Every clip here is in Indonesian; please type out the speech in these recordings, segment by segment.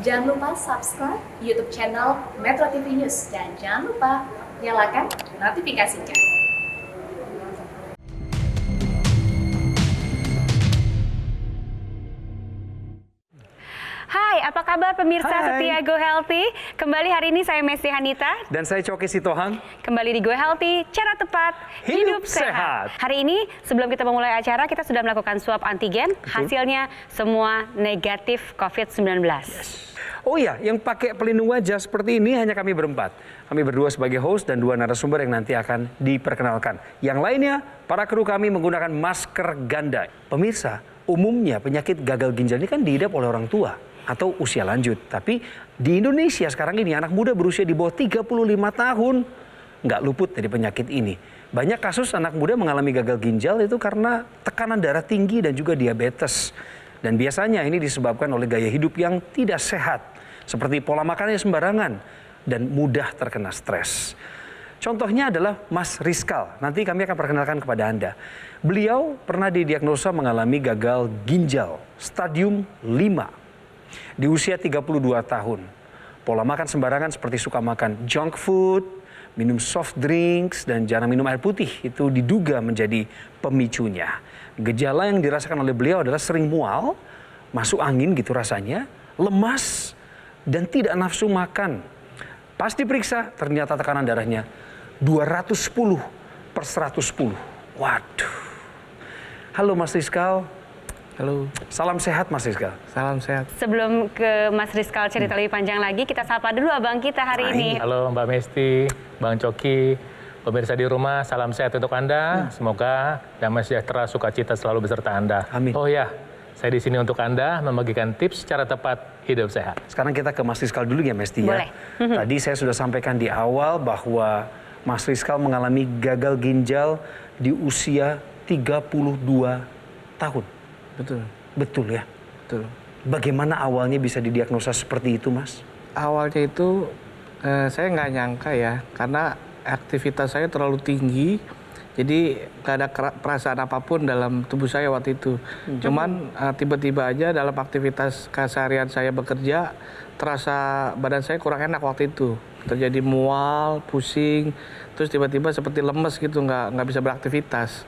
Jangan lupa subscribe YouTube channel Metro TV News dan jangan lupa nyalakan notifikasinya. Hai, apa kabar pemirsa setia Go Healthy? Kembali hari ini saya Mesti Hanita. Dan saya Coki Sitohang. Kembali di Go Healthy, cara tepat, hidup sehat. Hari ini sebelum kita memulai acara, kita sudah melakukan swab antigen. Hasilnya semua negatif COVID-19. Oh iya, yang pakai pelindung wajah seperti ini hanya kami berempat. Kami berdua sebagai host dan 2 narasumber yang nanti akan diperkenalkan. Yang lainnya, para kru kami menggunakan masker ganda. Pemirsa, umumnya penyakit gagal ginjal ini kan diidap oleh orang tua atau usia lanjut. Tapi di Indonesia sekarang ini anak muda berusia di bawah 35 tahun nggak luput dari penyakit ini. Banyak kasus anak muda mengalami gagal ginjal itu karena tekanan darah tinggi dan juga diabetes. Dan biasanya ini disebabkan oleh gaya hidup yang tidak sehat, seperti pola makan yang sembarangan dan mudah terkena stres. Contohnya adalah Mas Rizkal. Nanti kami akan perkenalkan kepada Anda. Beliau pernah didiagnosa mengalami gagal ginjal stadium 5. Di usia 32 tahun, pola makan sembarangan seperti suka makan junk food, minum soft drinks, dan jarang minum air putih itu diduga menjadi pemicunya. Gejala yang dirasakan oleh beliau adalah sering mual, masuk angin gitu rasanya, lemas, dan tidak nafsu makan. Pas diperiksa, ternyata tekanan darahnya 210/110. Waduh. Halo Mas Rizkal. Halo. Salam sehat Mas Rizkal. Salam sehat. Sebelum ke Mas Rizkal cerita lebih panjang lagi, kita sapa dulu abang kita hari ini. Halo Mbak Mesti, Bang Coki, pemirsa di rumah, salam sehat untuk Anda. Semoga damai sejahtera, sukacita selalu beserta Anda. Amin. Oh ya, saya di sini untuk Anda membagikan tips cara tepat hidup sehat. Sekarang kita ke Mas Rizkal dulu ya Mesti ya. Boleh. Tadi saya sudah sampaikan di awal bahwa Mas Rizkal mengalami gagal ginjal di usia 32 tahun. Betul. Betul ya? Betul. Bagaimana awalnya bisa didiagnosa seperti itu Mas? Awalnya itu saya nggak nyangka ya, karena aktivitas saya terlalu tinggi. Jadi nggak ada perasaan apapun dalam tubuh saya waktu itu. Cuman tiba-tiba aja dalam aktivitas keseharian saya bekerja, terasa badan saya kurang enak waktu itu. Terjadi mual, pusing, terus tiba-tiba seperti lemes gitu, nggak bisa beraktivitas.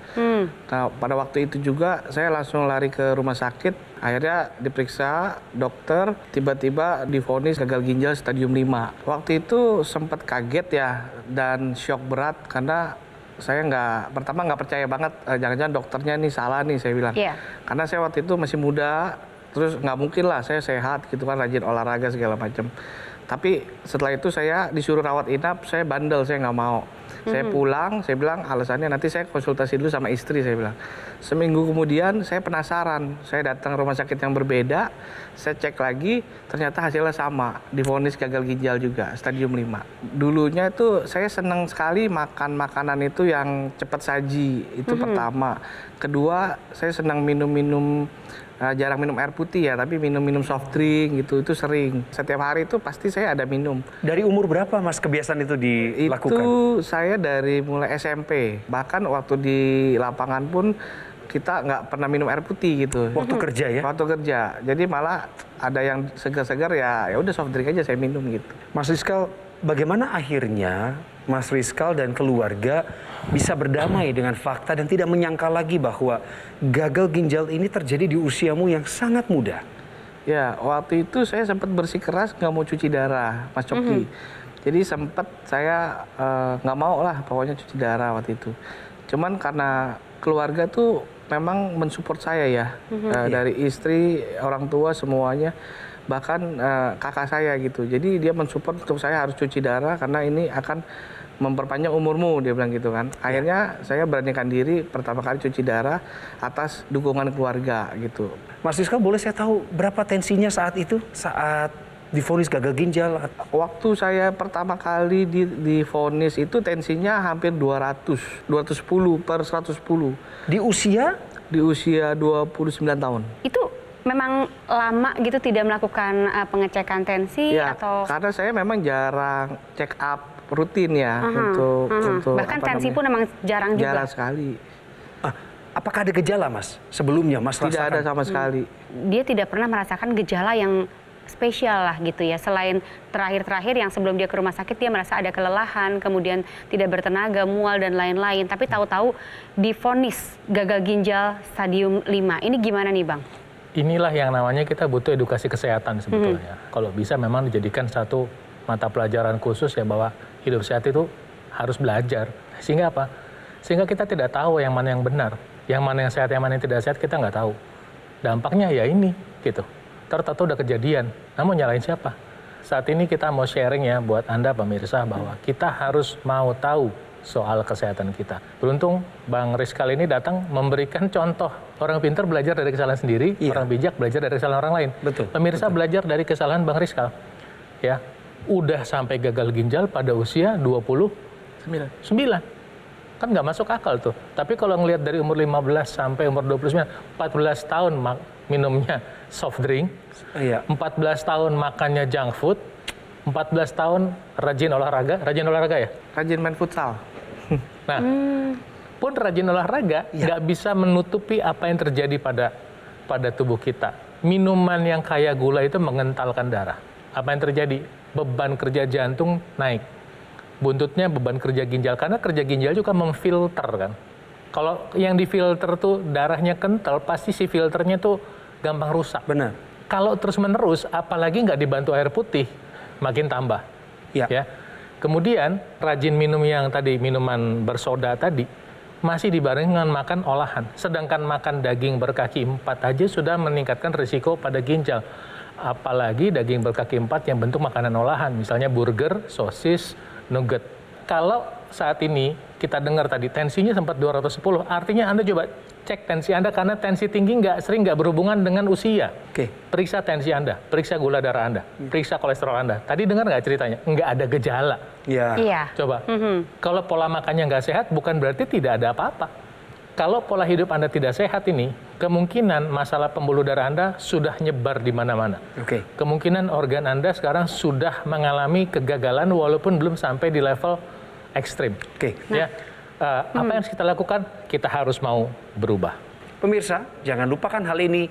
Nah pada waktu itu juga saya langsung lari ke rumah sakit. Akhirnya diperiksa dokter, tiba-tiba divonis gagal ginjal stadium 5. Waktu itu sempat kaget ya dan shock berat karena saya pertama nggak percaya banget, jangan-jangan dokternya nih salah nih saya bilang. Iya. Karena saya waktu itu masih muda, terus nggak mungkin lah saya sehat gitu kan, rajin olahraga segala macam. Tapi setelah itu saya disuruh rawat inap, saya bandel, saya nggak mau. Saya pulang, saya bilang alasannya nanti saya konsultasi dulu sama istri, saya bilang. Seminggu kemudian saya penasaran, saya datang ke rumah sakit yang berbeda, saya cek lagi, ternyata hasilnya sama, divonis gagal ginjal juga, stadium 5. Dulunya itu saya senang sekali makan makanan itu yang cepat saji, itu pertama. Kedua, saya senang minum-minum, jarang minum air putih ya, tapi minum-minum soft drink gitu, itu sering. Setiap hari itu pasti saya ada minum. Dari umur berapa Mas kebiasaan itu dilakukan? Itu saya dari mulai SMP. Bahkan waktu di lapangan pun kita nggak pernah minum air putih gitu. Waktu kerja ya? Waktu kerja. Jadi malah ada yang segar-segar ya udah soft drink aja saya minum gitu. Mas Rizkal, bagaimana akhirnya Mas Rizkal dan keluarga bisa berdamai dengan fakta dan tidak menyangka lagi bahwa gagal ginjal ini terjadi di usiamu yang sangat muda? Ya, waktu itu saya sempat bersikeras nggak mau cuci darah, Mas Coki. Jadi sempat saya nggak mau lah pokoknya cuci darah waktu itu. Cuman karena keluarga tuh memang mensupport saya ya, dari istri, orang tua semuanya. Bahkan kakak saya gitu. Jadi dia mensupport untuk saya harus cuci darah karena ini akan memperpanjang umurmu, dia bilang gitu kan. Akhirnya saya beranikan diri pertama kali cuci darah atas dukungan keluarga gitu. Mas Rizkal, boleh saya tahu berapa tensinya saat itu? Saat divonis gagal ginjal? Waktu saya pertama kali divonis itu tensinya hampir 210/110. Di usia? Di usia 29 tahun. Itu memang lama gitu tidak melakukan pengecekan tensi Ya, atau? karena saya memang jarang check up rutin ya untuk bahkan tensi pun memang jarang juga. Jarang sekali. Apakah ada gejala Mas sebelumnya Mas Tidak rasakan? ada sama sekali. Dia tidak pernah merasakan gejala yang spesial lah gitu ya. Selain terakhir-terakhir yang sebelum dia ke rumah sakit dia merasa ada kelelahan, kemudian tidak bertenaga, mual dan lain-lain. Tapi tahu-tahu divonis gagal ginjal stadium 5. Ini gimana nih Bang? Inilah yang namanya kita butuh edukasi kesehatan sebetulnya. Kalau bisa memang dijadikan satu mata pelajaran khusus ya, bahwa hidup sehat itu harus belajar. Sehingga apa? Sehingga kita tidak tahu yang mana yang benar. Yang mana yang sehat, yang mana yang tidak sehat kita nggak tahu. Dampaknya ya ini gitu. Tertentu udah kejadian, namun nyalain siapa? Saat ini kita mau sharing ya buat Anda pemirsa bahwa kita harus mau tahu soal kesehatan kita. Beruntung Bang Rizkal ini datang memberikan contoh. Orang pintar belajar dari kesalahan sendiri, orang bijak belajar dari kesalahan orang lain. Betul. Pemirsa belajar dari kesalahan Bang Rizkal. Ya, udah sampai gagal ginjal pada usia 29. Kan nggak masuk akal tuh. Tapi kalau ngelihat dari umur 15 sampai umur 29, 14 tahun minumnya soft drink, 14 tahun makannya junk food, 14 tahun rajin olahraga ya? Rajin main futsal. Nah, pun rajin olahraga nggak bisa menutupi apa yang terjadi pada tubuh kita. Minuman yang kaya gula itu mengentalkan darah. Apa yang terjadi? Beban kerja jantung naik. Buntutnya beban kerja ginjal, karena kerja ginjal juga memfilter kan. Kalau yang difilter tuh darahnya kental, pasti si filternya tuh gampang rusak. Benar. Kalau terus-menerus, apalagi nggak dibantu air putih, makin tambah. Ya. Kemudian rajin minum yang tadi, minuman bersoda tadi, masih dibarengi dengan makan olahan. Sedangkan makan daging berkaki 4 aja sudah meningkatkan risiko pada ginjal. Apalagi daging berkaki 4 yang bentuk makanan olahan, misalnya burger, sosis, nugget. Kalau saat ini kita dengar tadi tensinya sempat 210, artinya Anda coba cek tensi Anda, karena tensi tinggi sering nggak berhubungan dengan usia. Periksa tensi Anda, periksa gula darah Anda, periksa kolesterol Anda. Tadi dengar nggak ceritanya? Nggak ada gejala. Iya. Coba, kalau pola makannya nggak sehat, bukan berarti tidak ada apa-apa. Kalau pola hidup Anda tidak sehat ini, kemungkinan masalah pembuluh darah Anda sudah nyebar di mana-mana. Kemungkinan organ Anda sekarang sudah mengalami kegagalan walaupun belum sampai di level ekstrim. Ya, apa yang harus kita lakukan? Kita harus mau berubah. Pemirsa, jangan lupakan hal ini.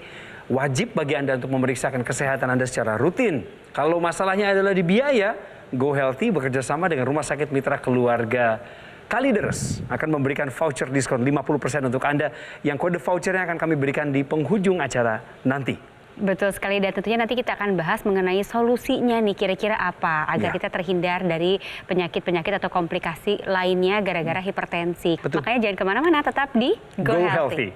Wajib bagi Anda untuk memeriksakan kesehatan Anda secara rutin. Kalau masalahnya adalah di biaya, Go Healthy bekerja sama dengan Rumah Sakit Mitra Keluarga Kalideres akan memberikan voucher diskon 50% untuk Anda, yang kode vouchernya akan kami berikan di penghujung acara nanti. Betul sekali, dan tentunya nanti kita akan bahas mengenai solusinya nih, kira-kira apa agar kita terhindar dari penyakit-penyakit atau komplikasi lainnya gara-gara hipertensi. Makanya jangan kemana-mana, tetap di Go Healthy.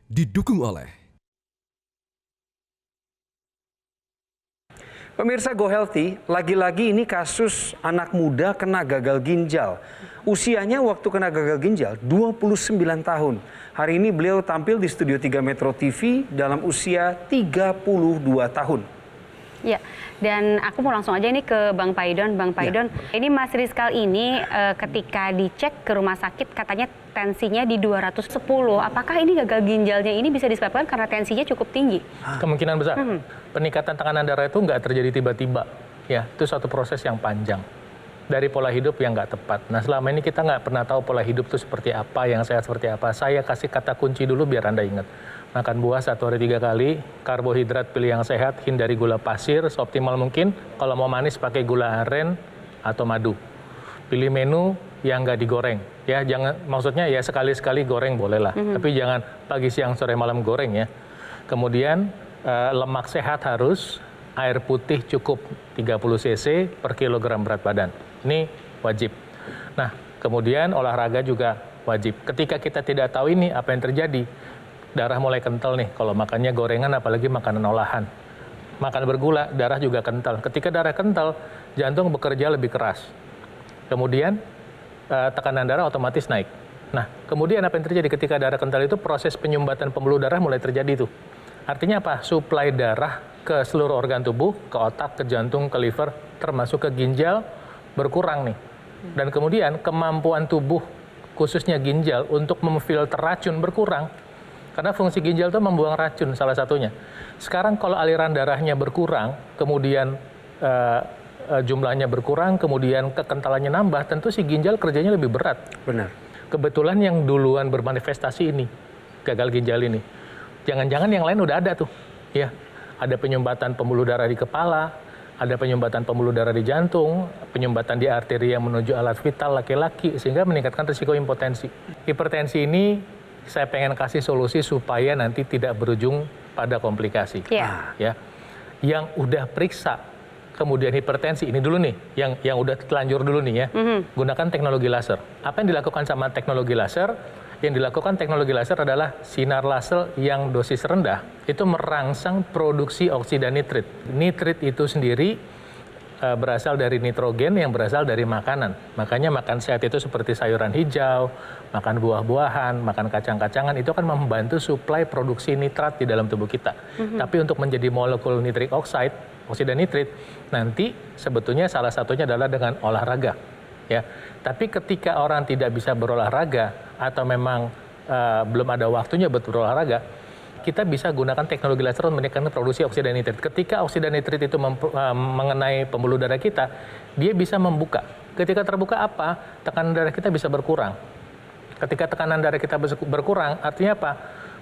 Didukung oleh Pemirsa Go Healthy, lagi-lagi ini kasus anak muda kena gagal ginjal. Usianya waktu kena gagal ginjal 29 tahun. Hari ini beliau tampil di Studio 3 Metro TV dalam usia 32 tahun. Ya, dan aku mau langsung aja ini ke Bang Paidon. Bang Paidon, ini Mas Rizkal ini ketika dicek ke rumah sakit katanya tensinya di 210. Apakah ini gagal ginjalnya ini bisa disebabkan karena tensinya cukup tinggi? Kemungkinan besar. Peningkatan tekanan darah itu nggak terjadi tiba-tiba. Ya, itu suatu proses yang panjang. Dari pola hidup yang nggak tepat. Nah, selama ini kita nggak pernah tahu pola hidup itu seperti apa, yang sehat seperti apa. Saya kasih kata kunci dulu biar Anda ingat. Makan buah 1 hari 3 kali, karbohidrat pilih yang sehat, hindari gula pasir seoptimal mungkin. Kalau mau manis pakai gula aren atau madu. Pilih menu yang nggak digoreng. Ya, jangan, maksudnya ya sekali-sekali goreng boleh lah. Tapi jangan pagi, siang, sore, malam goreng ya. Kemudian lemak sehat harus, air putih cukup 30 cc per kilogram berat badan. Ini wajib. Nah, kemudian olahraga juga wajib. Ketika kita tidak tahu ini, apa yang terjadi? Darah mulai kental nih, kalau makannya gorengan apalagi makanan olahan. Makan bergula, darah juga kental. Ketika darah kental, jantung bekerja lebih keras. Kemudian tekanan darah otomatis naik. Nah, kemudian apa yang terjadi ketika darah kental itu, proses penyumbatan pembuluh darah mulai terjadi tuh. Artinya apa? Suplai darah ke seluruh organ tubuh, ke otak, ke jantung, ke liver, termasuk ke ginjal, berkurang nih. Dan kemudian kemampuan tubuh, khususnya ginjal, untuk memfilter racun berkurang. Karena fungsi ginjal itu membuang racun salah satunya. Sekarang kalau aliran darahnya berkurang, kemudian jumlahnya berkurang, kemudian kekentalannya nambah, tentu si ginjal kerjanya lebih berat. Benar. Kebetulan yang duluan bermanifestasi ini, gagal ginjal ini, jangan-jangan yang lain udah ada tuh, ya. Ada penyumbatan pembuluh darah di kepala, ada penyumbatan pembuluh darah di jantung, penyumbatan di arteri yang menuju alat vital laki-laki, sehingga meningkatkan risiko impotensi. Hipertensi ini saya pengen kasih solusi supaya nanti tidak berujung pada komplikasi. Iya. Ya. Yang udah periksa, kemudian hipertensi, ini dulu nih, yang udah telanjur dulu nih ya, gunakan teknologi laser. Apa yang dilakukan sama teknologi laser? Yang dilakukan teknologi laser adalah sinar laser yang dosis rendah itu merangsang produksi oksida nitrit. Nitrit itu sendiri berasal dari nitrogen yang berasal dari makanan. Makanya makan sehat itu seperti sayuran hijau, makan buah-buahan, makan kacang-kacangan itu akan membantu suplai produksi nitrat di dalam tubuh kita. Tapi untuk menjadi molekul nitric oxide, oksida nitrit, nanti sebetulnya salah satunya adalah dengan olahraga. Ya, tapi ketika orang tidak bisa berolahraga atau memang belum ada waktunya buat berolahraga, kita bisa gunakan teknologi laser untuk meningkatkan produksi oksida nitrit. Ketika oksida nitrit itu mengenai pembuluh darah kita, dia bisa membuka. Ketika terbuka apa? Tekanan darah kita bisa berkurang. Ketika tekanan darah kita berkurang, artinya apa?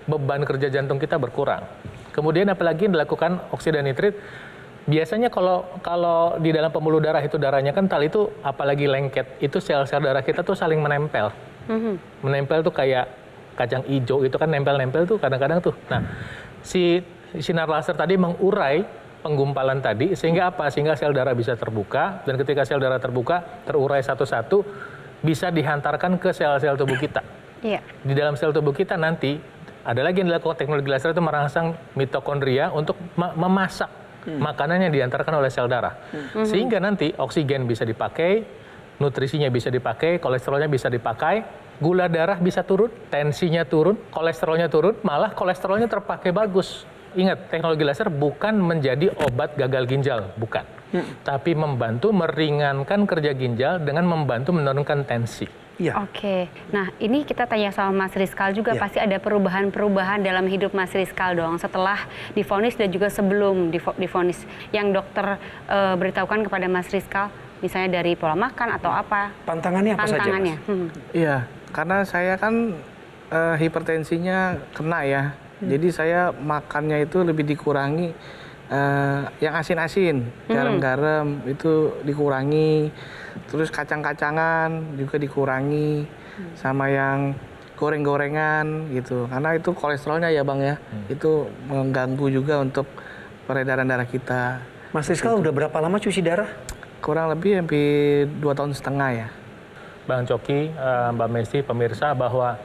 Beban kerja jantung kita berkurang. Kemudian apalagi yang dilakukan oksida nitrit, biasanya kalau di dalam pembuluh darah itu darahnya kental itu apalagi lengket, itu sel-sel darah kita tuh saling menempel. Menempel tuh kayak kacang hijau itu kan nempel-nempel tuh kadang-kadang tuh. Nah, si sinar laser tadi mengurai penggumpalan tadi sehingga apa? Sehingga sel darah bisa terbuka dan ketika sel darah terbuka terurai satu-satu bisa dihantarkan ke sel-sel tubuh kita. Iya. Di dalam sel tubuh kita nanti ada lagi yang dilakukan teknologi laser itu merangsang mitokondria untuk memasak makanan yang diantarkan oleh sel darah. Sehingga nanti oksigen bisa dipakai, nutrisinya bisa dipakai, kolesterolnya bisa dipakai, gula darah bisa turun, tensinya turun, kolesterolnya turun, malah kolesterolnya terpakai bagus. Ingat, teknologi laser bukan menjadi obat gagal ginjal, bukan. Tapi membantu meringankan kerja ginjal dengan membantu menurunkan tensi. Iya. Oke, nah ini kita tanya sama Mas Rizkal juga, pasti ada perubahan-perubahan dalam hidup Mas Rizkal dong setelah divonis dan juga sebelum divonis yang dokter beritahukan kepada Mas Rizkal, misalnya dari pola makan atau apa? Pantangannya apa saja, Mas? Iya, karena saya kan hipertensinya kena ya, jadi saya makannya itu lebih dikurangi, yang asin-asin, garam-garam itu dikurangi. Terus kacang-kacangan juga dikurangi, sama yang goreng-gorengan gitu. Karena itu kolesterolnya ya Bang ya, itu mengganggu juga untuk peredaran darah kita. Mas Rizkal udah berapa lama cuci darah? Kurang lebih hampir 2,5 tahun ya. Bang Coki, Mbak Messi, pemirsa bahwa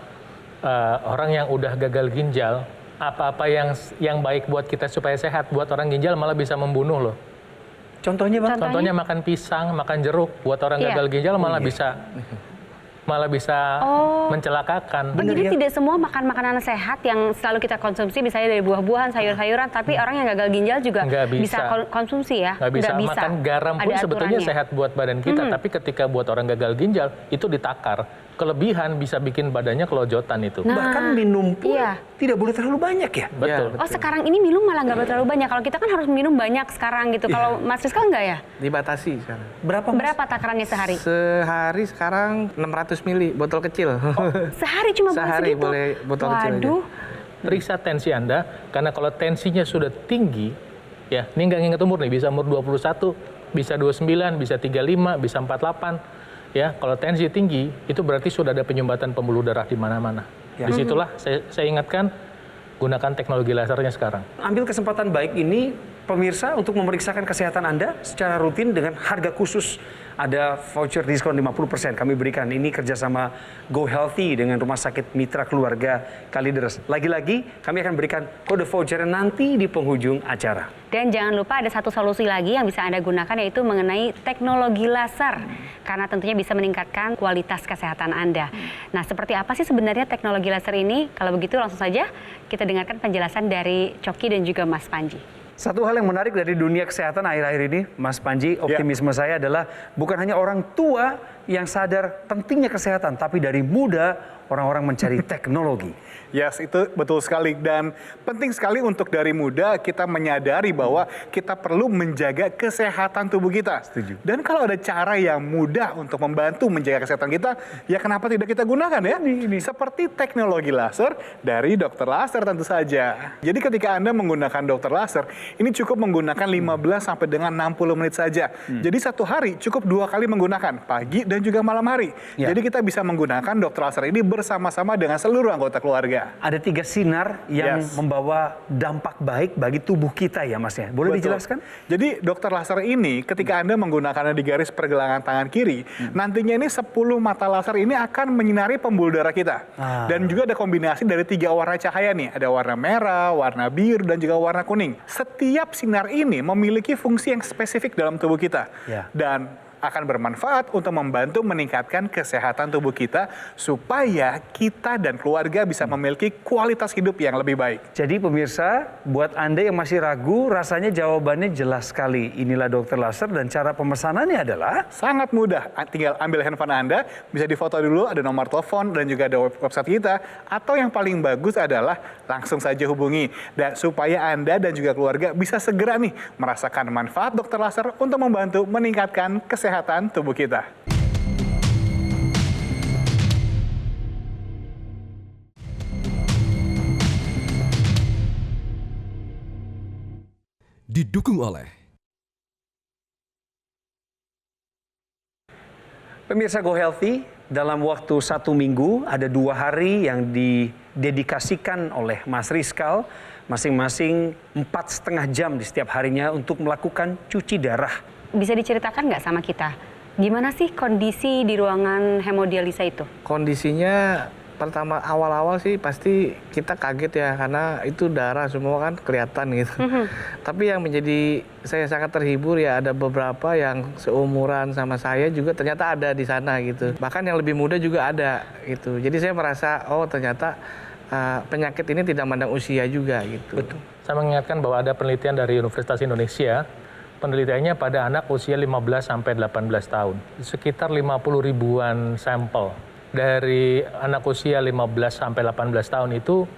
orang yang udah gagal ginjal, apa-apa yang baik buat kita supaya sehat, buat orang ginjal malah bisa membunuh loh. Contohnya Bang? Contohnya makan pisang, makan jeruk, buat orang gagal ginjal malah bisa mencelakakan. Jadi tidak semua makan makanan sehat yang selalu kita konsumsi, misalnya dari buah-buahan, sayur-sayuran, tapi orang yang gagal ginjal juga bisa konsumsi ya? Nggak bisa. Makan garam pun sebetulnya sehat buat badan kita, tapi ketika buat orang gagal ginjal, itu ditakar. Kelebihan bisa bikin badannya kelojotan itu. Bahkan minum pun tidak boleh terlalu banyak ya? Betul. Oh sekarang ini minum malah nggak boleh terlalu banyak. Kalau kita kan harus minum banyak sekarang gitu. Kalau Mas Rizkal nggak ya? Dibatasi sekarang. Berapa takarannya sehari? Sehari sekarang 600 mili, botol kecil. Sehari cuma Sehari segitu? boleh botol kecil aja. Waduh. Periksa tensi Anda, karena kalau tensinya sudah tinggi, ya ini nggak nginget umur nih, bisa umur 21, bisa 29, bisa 35, bisa 48. Ya, kalau tensi tinggi itu berarti sudah ada penyumbatan pembuluh darah di mana-mana. Disitulah saya ingatkan gunakan teknologi lasernya sekarang. Ambil kesempatan baik ini pemirsa untuk memeriksakan kesehatan Anda secara rutin dengan harga khusus. Ada voucher diskon 50% kami berikan. Ini kerjasama Go Healthy dengan Rumah Sakit Mitra Keluarga Kalideres. Lagi-lagi kami akan berikan kode voucher nanti di penghujung acara. Dan jangan lupa ada satu solusi lagi yang bisa Anda gunakan, yaitu mengenai teknologi laser. Karena tentunya bisa meningkatkan kualitas kesehatan Anda. Nah, seperti apa sih sebenarnya teknologi laser ini? Kalau begitu langsung saja kita dengarkan penjelasan dari Coki dan juga Mas Panji. Satu hal yang menarik dari dunia kesehatan akhir-akhir ini, Mas Panji, optimisme saya adalah bukan hanya orang tua yang sadar pentingnya kesehatan, tapi dari muda orang-orang mencari teknologi. Yes, itu betul sekali. Dan penting sekali untuk dari muda kita menyadari bahwa kita perlu menjaga kesehatan tubuh kita. Setuju. Dan kalau ada cara yang mudah untuk membantu menjaga kesehatan kita, ya kenapa tidak kita gunakan ya? Seperti teknologi laser dari dokter laser tentu saja. Jadi ketika Anda menggunakan dokter laser, ini cukup menggunakan 15 sampai dengan 60 menit saja. Jadi satu hari cukup 2 kali menggunakan, pagi dan juga malam hari. Ya. Jadi kita bisa menggunakan dokter laser ini bersama-sama dengan seluruh anggota keluarga. Ada 3 sinar yang membawa dampak baik bagi tubuh kita ya Mas ya. Boleh dijelaskan? Jadi dokter laser ini ketika Anda menggunakannya di garis pergelangan tangan kiri, nantinya ini 10 mata laser ini akan menyinari pembuluh darah kita. Dan juga ada kombinasi dari 3 warna cahaya nih. Ada warna merah, warna biru, dan juga warna kuning. Setiap sinar ini memiliki fungsi yang spesifik dalam tubuh kita. Dan akan bermanfaat untuk membantu meningkatkan kesehatan tubuh kita supaya kita dan keluarga bisa memiliki kualitas hidup yang lebih baik. Jadi pemirsa, buat Anda yang masih ragu, rasanya jawabannya jelas sekali. Inilah dokter laser dan cara pemesanannya adalah sangat mudah. Tinggal ambil handphone Anda, bisa difoto dulu, ada nomor telepon dan juga ada website kita. Atau yang paling bagus adalah langsung saja hubungi. Dan supaya Anda dan juga keluarga bisa segera nih merasakan manfaat dokter laser untuk membantu meningkatkan kesehatan tubuh kita. Didukung oleh pemirsa Go Healthy. Dalam waktu 1 minggu ada 2 hari yang didedikasikan oleh Mas Rizkal, masing-masing 4,5 jam di setiap harinya untuk melakukan cuci darah. Bisa diceritakan nggak sama kita, gimana sih kondisi di ruangan hemodialisa itu? Kondisinya pertama awal-awal sih pasti kita kaget ya, karena itu darah semua kan kelihatan gitu. Tapi yang menjadi saya sangat terhibur ya, ada beberapa yang seumuran sama saya juga ternyata ada di sana gitu. Bahkan yang lebih muda juga ada gitu. Jadi saya merasa oh ternyata penyakit ini tidak mandang usia juga gitu. Betul. Saya mengingatkan bahwa ada penelitian dari Universitas Indonesia. Penelitiannya pada anak usia 15 sampai 18 tahun. Sekitar 50 ribuan sampel. Dari anak usia 15 sampai 18 tahun itu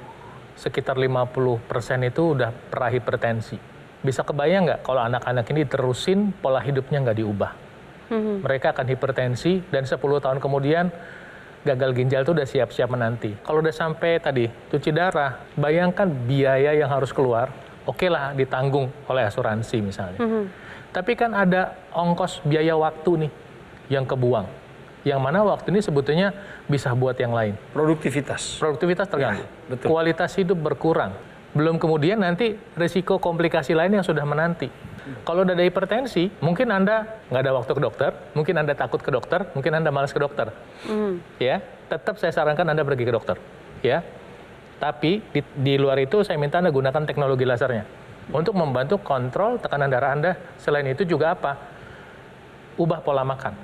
sekitar 50% itu udah prahipertensi. Bisa kebayang nggak kalau anak-anak ini terusin pola hidupnya nggak diubah? Mereka akan hipertensi dan 10 tahun kemudian gagal ginjal itu udah siap-siap menanti. Kalau udah sampai tadi cuci darah, bayangkan biaya yang harus keluar. Oke lah ditanggung oleh asuransi misalnya. Tapi kan ada ongkos biaya waktu nih yang kebuang. Yang mana waktu ini sebetulnya bisa buat yang lain. Produktivitas Terganggu. Ya, betul. Kualitas hidup berkurang. Belum kemudian nanti risiko komplikasi lain yang sudah menanti. Kalau udah ada hipertensi, mungkin Anda nggak ada waktu ke dokter, mungkin Anda takut ke dokter, mungkin Anda malas ke dokter. Ya, tetap saya sarankan Anda pergi ke dokter. Ya. Tapi di luar itu saya minta Anda gunakan teknologi lasernya untuk membantu kontrol tekanan darah Anda. Selain itu juga apa? Ubah pola makan.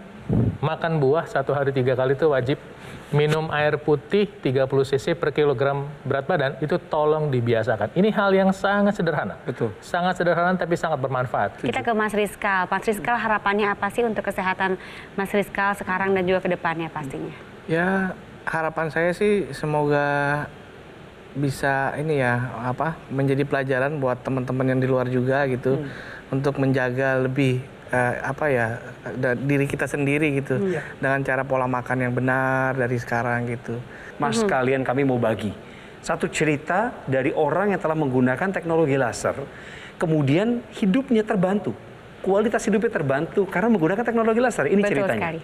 Makan buah 1 hari 3 kali itu wajib. Minum air putih 30 cc per kilogram berat badan itu tolong dibiasakan. Ini hal yang sangat sederhana. Betul. Sangat sederhana tapi sangat bermanfaat. Kita ke Mas Rizkal. Mas Rizkal, harapannya apa sih untuk kesehatan Mas Rizkal sekarang dan juga ke depannya pastinya? Ya harapan saya sih semoga bisa ini ya menjadi pelajaran buat teman-teman yang di luar juga gitu untuk menjaga lebih diri kita sendiri gitu dengan cara pola makan yang benar dari sekarang gitu. Mas, kalian kami mau bagi satu cerita dari orang yang telah menggunakan teknologi laser, kemudian hidupnya terbantu, kualitas hidupnya terbantu karena menggunakan teknologi laser. Ini Betul ceritanya. sekali.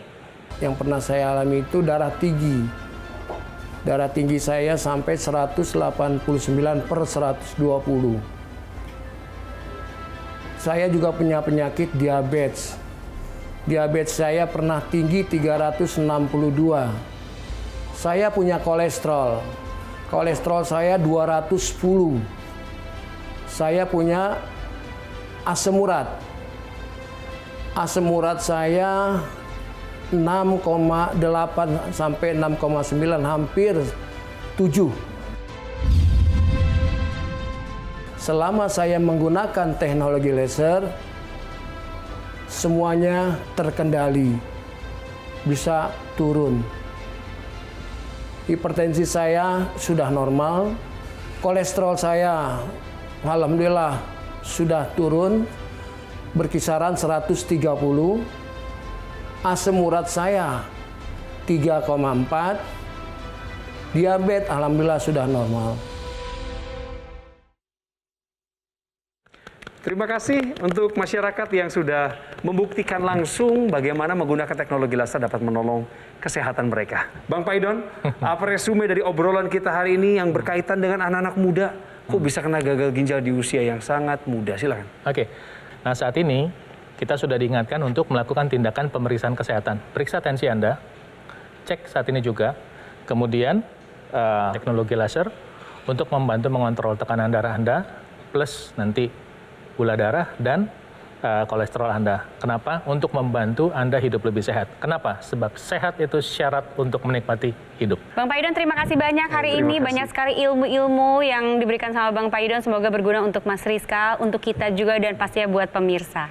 Yang pernah saya alami itu darah tinggi. Darah tinggi saya sampai 189/120. Saya juga punya penyakit diabetes. Diabetes saya pernah tinggi 362. Saya punya kolesterol. Kolesterol saya 210. Saya punya asam urat. Asam urat saya 6,8 sampai 6,9, hampir 7. selama saya menggunakan teknologi laser, semuanya terkendali, bisa turun. Hipertensi saya sudah normal, kolesterol saya alhamdulillah sudah turun berkisaran 130, asam urat saya 3,4, diabetes alhamdulillah sudah normal. Terima kasih untuk masyarakat yang sudah membuktikan langsung bagaimana menggunakan teknologi laser dapat menolong kesehatan mereka. Bang Paidon, apa resume dari obrolan kita hari ini yang berkaitan dengan anak-anak muda? Kok bisa kena gagal ginjal di usia yang sangat muda? Silakan. Oke, nah saat ini kita sudah diingatkan untuk melakukan tindakan pemeriksaan kesehatan. Periksa tensi Anda, cek saat ini juga, kemudian teknologi laser untuk membantu mengontrol tekanan darah Anda, plus nanti gula darah dan kolesterol Anda. Kenapa? Untuk membantu Anda hidup lebih sehat. Kenapa? Sebab sehat itu syarat untuk menikmati hidup. Bang Paidon, terima kasih banyak hari ini. Banyak sekali ilmu-ilmu yang diberikan sama Bang Paidon. Semoga berguna untuk Mas Rizkal, untuk kita juga, dan pastinya buat pemirsa.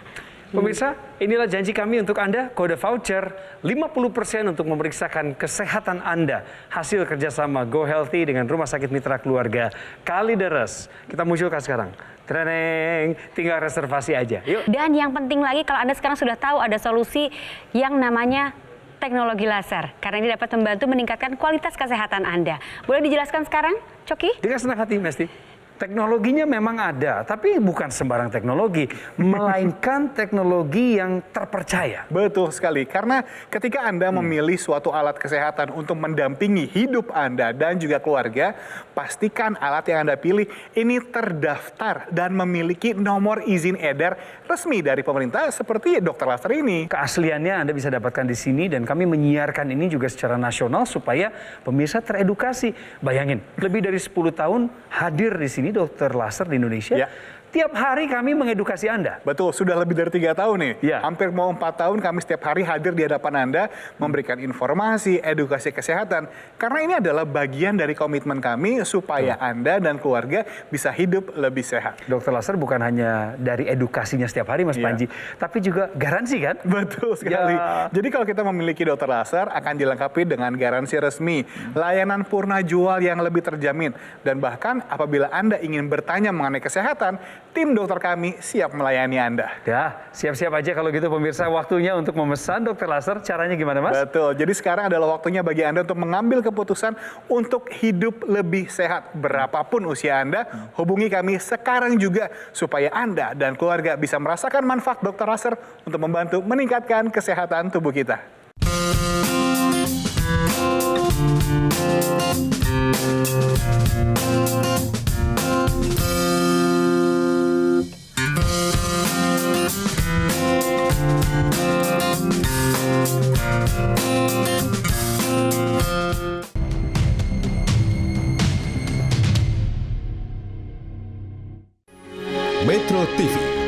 Pemirsa, inilah janji kami untuk Anda, kode voucher 50% untuk memeriksakan kesehatan Anda. Hasil kerjasama Go Healthy dengan Rumah Sakit Mitra Keluarga Kalideres. Kita munculkan sekarang. Treneng, tinggal reservasi aja. Yuk. Dan yang penting lagi, kalau Anda sekarang sudah tahu ada solusi yang namanya teknologi laser. Karena ini dapat membantu meningkatkan kualitas kesehatan Anda. Boleh dijelaskan sekarang, Coki? Dengan senang hati, Mesti. Teknologinya memang ada, tapi bukan sembarang teknologi, melainkan teknologi yang terpercaya. Betul sekali, karena ketika Anda memilih suatu alat kesehatan untuk mendampingi hidup Anda dan juga keluarga, pastikan alat yang Anda pilih ini terdaftar dan memiliki nomor izin edar resmi dari pemerintah seperti Dr. Laser ini. Keasliannya Anda bisa dapatkan di sini dan kami menyiarkan ini juga secara nasional supaya pemirsa teredukasi. Bayangin, lebih dari 10 tahun hadir di sini Dr. Laser di Indonesia. Ya. Tiap hari kami mengedukasi Anda. Betul, sudah lebih dari 3 tahun nih. Ya. Hampir mau 4 tahun kami setiap hari hadir di hadapan Anda, memberikan informasi, edukasi kesehatan. Karena ini adalah bagian dari komitmen kami supaya Anda dan keluarga bisa hidup lebih sehat. Dr. Laser bukan hanya dari edukasinya setiap hari, Mas Ya. Panji, tapi juga garansi kan? Betul sekali. Ya. Jadi kalau kita memiliki Dr. Laser akan dilengkapi dengan garansi resmi, layanan purna jual yang lebih terjamin, dan bahkan apabila Anda ingin bertanya mengenai kesehatan, tim dokter kami siap melayani Anda. Ya, siap-siap aja kalau gitu pemirsa, waktunya untuk memesan Dr. Laser. Caranya gimana, Mas? Betul, jadi sekarang adalah waktunya bagi Anda untuk mengambil keputusan untuk hidup lebih sehat. Berapapun usia Anda, hubungi kami sekarang juga supaya Anda dan keluarga bisa merasakan manfaat Dr. Laser untuk membantu meningkatkan kesehatan tubuh kita. Metro TV